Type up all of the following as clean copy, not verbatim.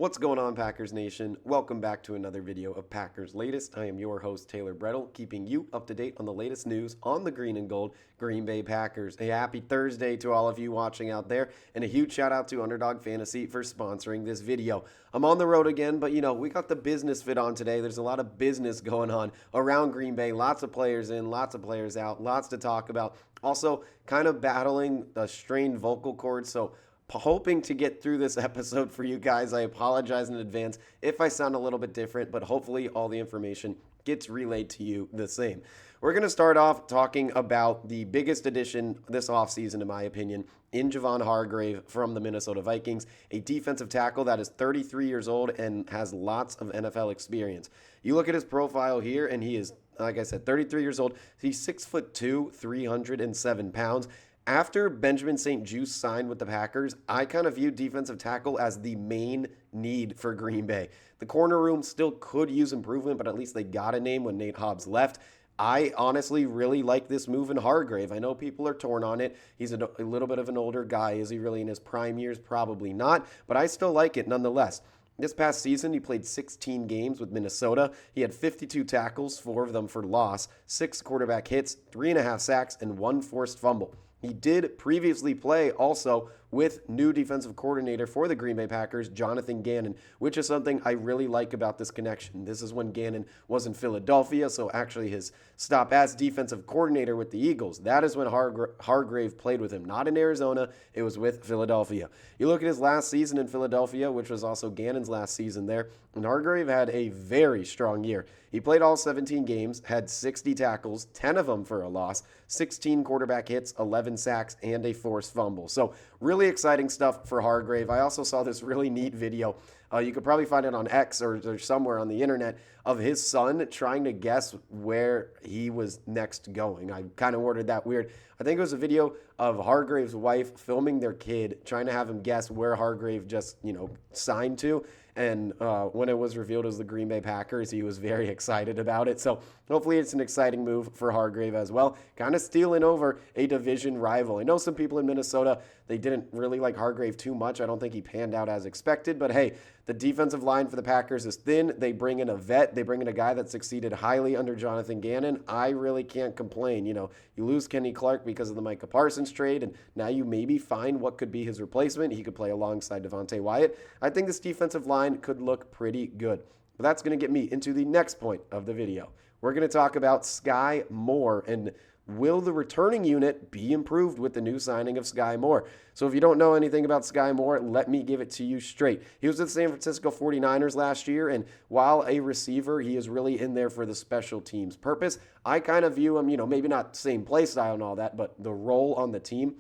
What's going on, Packers Nation? Welcome back to another video of Packers Latest. I am your host, Taylor Bretl, keeping you up to date on the latest news on the green and gold Green Bay Packers. A happy Thursday to all of you watching out there, and a huge shout out to Underdog Fantasy for sponsoring this video. I'm on the road again, but we got the business fit on today. There's a lot of business going on around Green Bay. Lots of players in, lots of players out, lots to talk about. Also, kind of battling a strained vocal cord, so hoping to get through this episode for you guys. I apologize in advance if I sound a little bit different, but hopefully all the information gets relayed to you the same. We're going to start off talking about the biggest addition this offseason, in my opinion, in Javon Hargrave from the Minnesota Vikings, a defensive tackle that is 33 years old and has lots of NFL experience. You look at his profile here, and he is, like I said, 33 years old. He's 6'2", 307 pounds. After Benjamin St-Juste signed with the Packers, I kind of viewed defensive tackle as the main need for Green Bay. The corner room still could use improvement, but at least they got a name when Nate Hobbs left. I honestly really like this move in Hargrave. I know people are torn on it. He's a little bit of an older guy. Is he really in his prime years? Probably not, but I still like it nonetheless. This past season, he played 16 games with Minnesota. He had 52 tackles, 4 of them for loss, 6 quarterback hits, 3.5 sacks, and 1 forced fumble. He did previously play also with new defensive coordinator for the Green Bay Packers, Jonathan Gannon, which is something I really like about this connection. This is when Gannon was in Philadelphia, so actually his stop as defensive coordinator with the Eagles. That is when Hargrave played with him, not in Arizona. It was with Philadelphia. You look at his last season in Philadelphia, which was also Gannon's last season there, and Hargrave had a very strong year. He played all 17 games, had 60 tackles, 10 of them for a loss, 16 quarterback hits, 11 sacks, and a forced fumble. So really exciting stuff for Hargrave. I also saw this really neat video. You could probably find it on X or somewhere on the internet of his son trying to guess where he was next going. I kind of worded that weird. I think it was a video of Hargrave's wife filming their kid, trying to have him guess where Hargrave just, signed to. And when it was revealed as the Green Bay Packers, he was very excited about it. So hopefully it's an exciting move for Hargrave as well. Kind of stealing over a division rival. I know some people in Minnesota, they didn't really like Hargrave too much. I don't think he panned out as expected. But hey, the defensive line for the Packers is thin. They bring in a vet. They bring in a guy that succeeded highly under Jonathan Gannon. I really can't complain. You lose Kenny Clark because of the Micah Parsons trade, and now you maybe find what could be his replacement. He could play alongside Devontae Wyatt. I think this defensive line could look pretty good. But that's going to get me into the next point of the video. We're going to talk about Skyy Moore, and will the returning unit be improved with the new signing of Skyy Moore? So if you don't know anything about Skyy Moore, let me give it to you straight. He was with the San Francisco 49ers last year, and while a receiver, he is really in there for the special teams purpose. I kind of view him, maybe not same play style and all that, but the role on the team,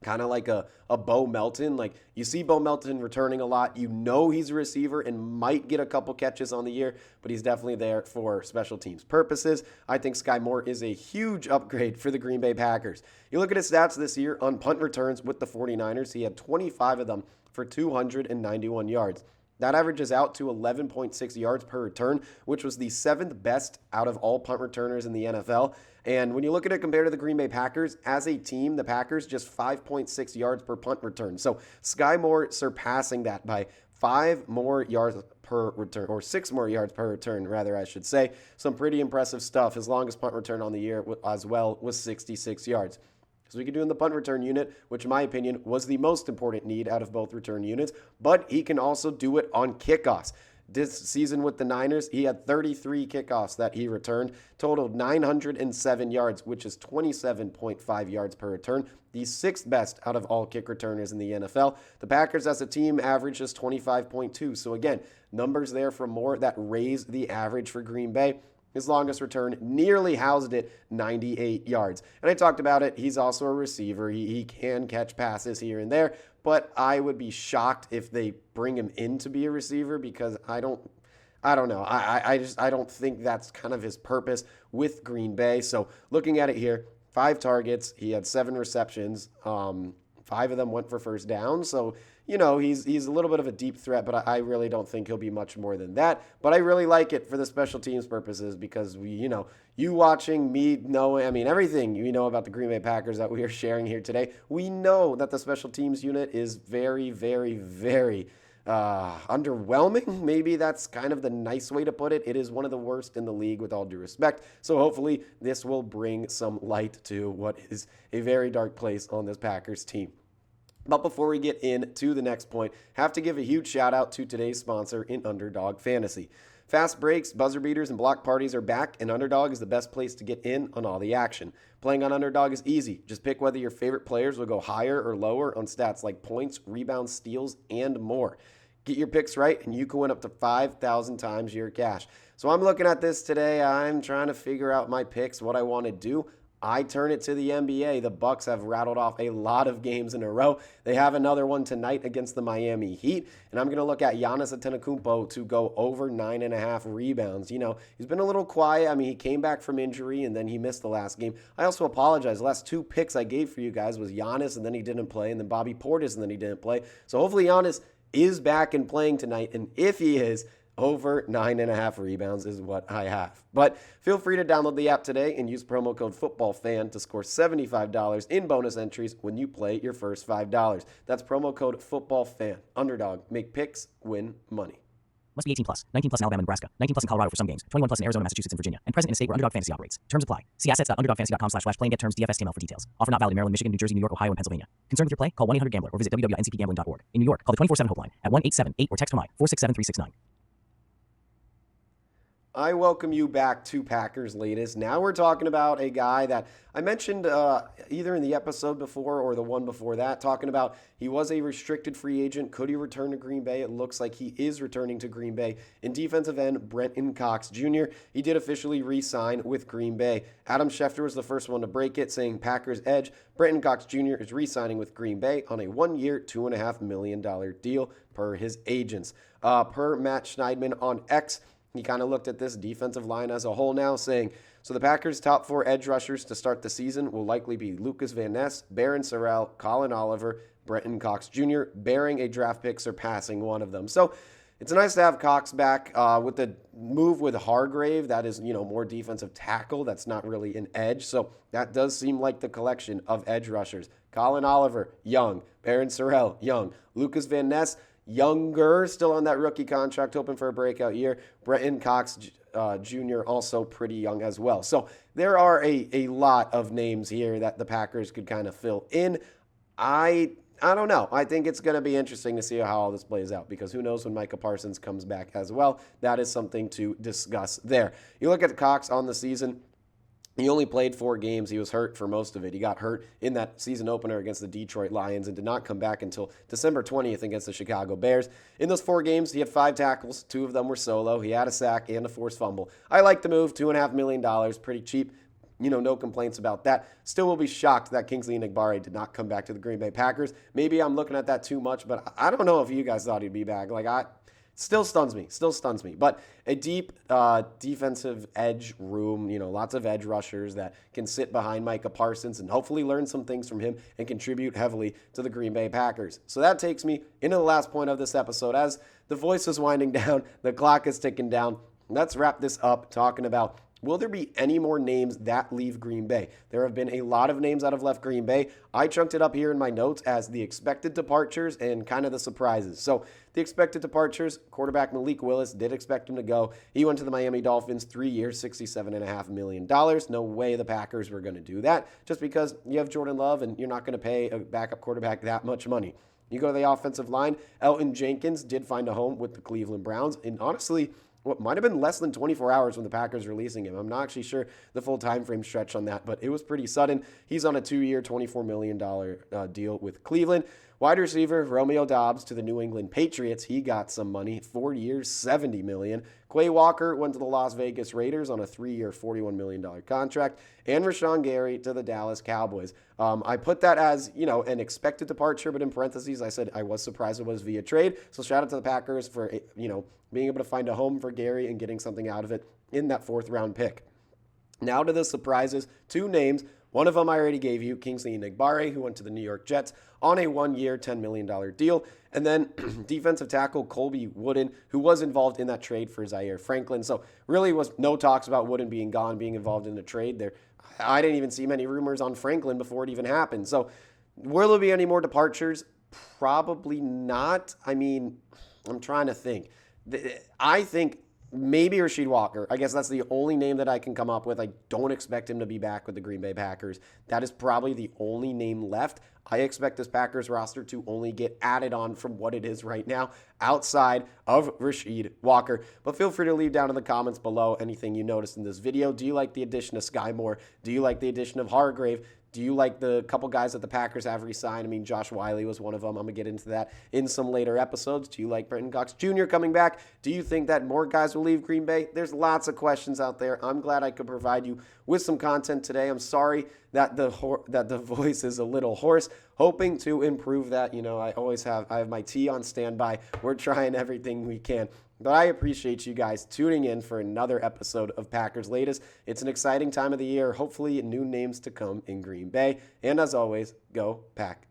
kind of like a Bo Melton. Like, you see Bo Melton returning a lot. He's a receiver and might get a couple catches on the year, but he's definitely there for special teams purposes. I think Skyy Moore is a huge upgrade for the Green Bay Packers. You look at his stats this year on punt returns with the 49ers. He had 25 of them for 291 yards. That averages out to 11.6 yards per return, which was the 7th best out of all punt returners in the NFL. And when you look at it compared to the Green Bay Packers, as a team, the Packers just 5.6 yards per punt return. So Skyy Moore surpassing that by 5 more yards per return, or 6 more yards per return, rather, I should say. Some pretty impressive stuff. His longest punt return on the year as well was 66 yards. So we can do in the punt return unit, which in my opinion was the most important need out of both return units, but he can also do it on kickoffs. This season with the Niners, he had 33 kickoffs that he returned, totaled 907 yards, which is 27.5 yards per return, the 6th best out of all kick returners in the NFL. The Packers as a team averages 25.2. So again, numbers there from Moore that raised the average for Green Bay. His longest return nearly housed it, 98 yards. And I talked about it. He's also a receiver. He can catch passes here and there, but I would be shocked if they bring him in to be a receiver, because I don't know. I don't think that's kind of his purpose with Green Bay. So looking at it here, 5 targets. He had 7 receptions. 5 of them went for first down. So he's a little bit of a deep threat, but I really don't think he'll be much more than that. But I really like it for the special teams purposes, because you watching me know, everything about the Green Bay Packers that we are sharing here today, we know that the special teams unit is very, very, very underwhelming. Maybe that's kind of the nice way to put it. It is one of the worst in the league with all due respect. So hopefully this will bring some light to what is a very dark place on this Packers team. But before we get into the next point, have to give a huge shout out to today's sponsor in Underdog Fantasy. Fast breaks, buzzer beaters, and block parties are back, and Underdog is the best place to get in on all the action. Playing on Underdog is easy. Just pick whether your favorite players will go higher or lower on stats like points, rebounds, steals, and more. Get your picks right, and you can win up to 5,000 times your cash. So I'm looking at this today. I'm trying to figure out my picks, what I want to do. I turn it to the NBA. The Bucks have rattled off a lot of games in a row. They have another one tonight against the Miami Heat, and I'm going to look at Giannis Antetokounmpo to go over 9.5 rebounds. You know, he's been a little quiet. I mean, he came back from injury, and then he missed the last game. I also apologize. The last two picks I gave for you guys was Giannis, and then he didn't play, and then Bobby Portis, and then he didn't play. So hopefully Giannis is back and playing tonight, and if he is, over 9.5 rebounds is what I have. But feel free to download the app today and use promo code FOOTBALLFAN to score $75 in bonus entries when you play your first $5. That's promo code FOOTBALLFAN. Underdog. Make picks, win money. Must be 18 plus. 19 plus in Alabama and Nebraska. 19 plus in Colorado for some games. 21 plus in Arizona, Massachusetts, and Virginia. And present in a state where Underdog Fantasy operates. Terms apply. See assets.underdogfantasy.com/play and get terms DFSTML for details. Offer not valid in Maryland, Michigan, New Jersey, New York, Ohio, and Pennsylvania. Concerned with your play? Call 1-800-GAMBLER or visit www.ncpgambling.org. In New York, call the 24/7 Hope line at 1-877-8 or text from 467-369. I welcome you back to Packers Latest. Now we're talking about a guy that I mentioned either in the episode before or the one before that, talking about he was a restricted free agent. Could he return to Green Bay? It looks like he is returning to Green Bay. In defensive end, Brenton Cox Jr., he did officially re-sign with Green Bay. Adam Schefter was the first one to break it, saying Packers edge. Brenton Cox Jr. is re-signing with Green Bay on a 1-year, $2.5 million deal per his agents. Per Matt Schneidman on X, he kind of looked at this defensive line as a whole now, saying, so the Packers' top 4 edge rushers to start the season will likely be Lucas Van Ness, Barron Sorrell, Colin Oliver, Brenton Cox Jr., bearing a draft pick surpassing one of them. So it's nice to have Cox back with the move with Hargrave. That is, more defensive tackle. That's not really an edge. So that does seem like the collection of edge rushers. Colin Oliver, young. Barron Sorrell, young. Lucas Van Ness, younger, still on that rookie contract, hoping for a breakout year. Brenton Cox Jr. also pretty young as well. So there are a lot of names here that the Packers could kind of fill in. I don't know. I think it's going to be interesting to see how all this plays out, because who knows when Micah Parsons comes back as well. That is something to discuss there. You look at Cox on the season. He only played 4 games. He was hurt for most of it. He got hurt in that season opener against the Detroit Lions and did not come back until December 20th against the Chicago Bears. In those 4 games, he had 5 tackles. 2 of them were solo. He had a sack and a forced fumble. I like the move. $2.5 million. Pretty cheap. No complaints about that. Still will be shocked that Kingsley Enagbare did not come back to the Green Bay Packers. Maybe I'm looking at that too much, but I don't know if you guys thought he'd be back. Still stuns me. But a deep defensive edge room, lots of edge rushers that can sit behind Micah Parsons and hopefully learn some things from him and contribute heavily to the Green Bay Packers. So that takes me into the last point of this episode. As the voice is winding down, the clock is ticking down. Let's wrap this up talking about, will there be any more names that leave Green Bay? There have been a lot of names that have left Green Bay. I chunked it up here in my notes as the expected departures and kind of the surprises. So the expected departures, quarterback Malik Willis, did expect him to go. He went to the Miami Dolphins, 3 years, $67.5 million. No way the Packers were going to do that, just because you have Jordan Love and you're not going to pay a backup quarterback that much money. You go to the offensive line, Elton Jenkins did find a home with the Cleveland Browns, and honestly, what might have been less than 24 hours when the Packers releasing him. I'm not actually sure the full time frame stretch on that, but it was pretty sudden. He's on a 2-year, $24 million deal with Cleveland. Wide receiver Romeo Doubs to the New England Patriots. He got some money, 4 years, $70 million. Quay Walker went to the Las Vegas Raiders on a 3-year, $41 million contract. And Rashawn Gary to the Dallas Cowboys. I put that as, an expected departure, but in parentheses, I said I was surprised it was via trade. So shout out to the Packers for, being able to find a home for Gary and getting something out of it in that 4th-round pick. Now to the surprises, 2 names. One of them I already gave you, Kingsley Enagbare, who went to the New York Jets on a 1-year, $10 million deal. And then defensive tackle Colby Wooden, who was involved in that trade for Zaire Franklin. So really was no talks about Wooden being gone, being involved in the trade there. I didn't even see many rumors on Franklin before it even happened. So will there be any more departures? Probably not. I mean, I'm trying to think. I think maybe Rasheed Walker. I guess that's the only name that I can come up with. I don't expect him to be back with the Green Bay Packers. That is probably the only name left. I expect this Packers roster to only get added on from what it is right now outside of Rasheed Walker. But feel free to leave down in the comments below anything you noticed in this video. Do you like the addition of Skyy Moore? Do you like the addition of Hargrave? Do you like the couple guys that the Packers have re-signed? I mean, Josh Wiley was one of them. I'm going to get into that in some later episodes. Do you like Brenton Cox Jr. coming back? Do you think that more guys will leave Green Bay? There's lots of questions out there. I'm glad I could provide you with some content today. I'm sorry that the voice is a little hoarse. Hoping to improve that. You know, I have my tea on standby. We're trying everything we can. But I appreciate you guys tuning in for another episode of Packers Latest. It's an exciting time of the year. Hopefully, new names to come in Green Bay. And as always, go Pack.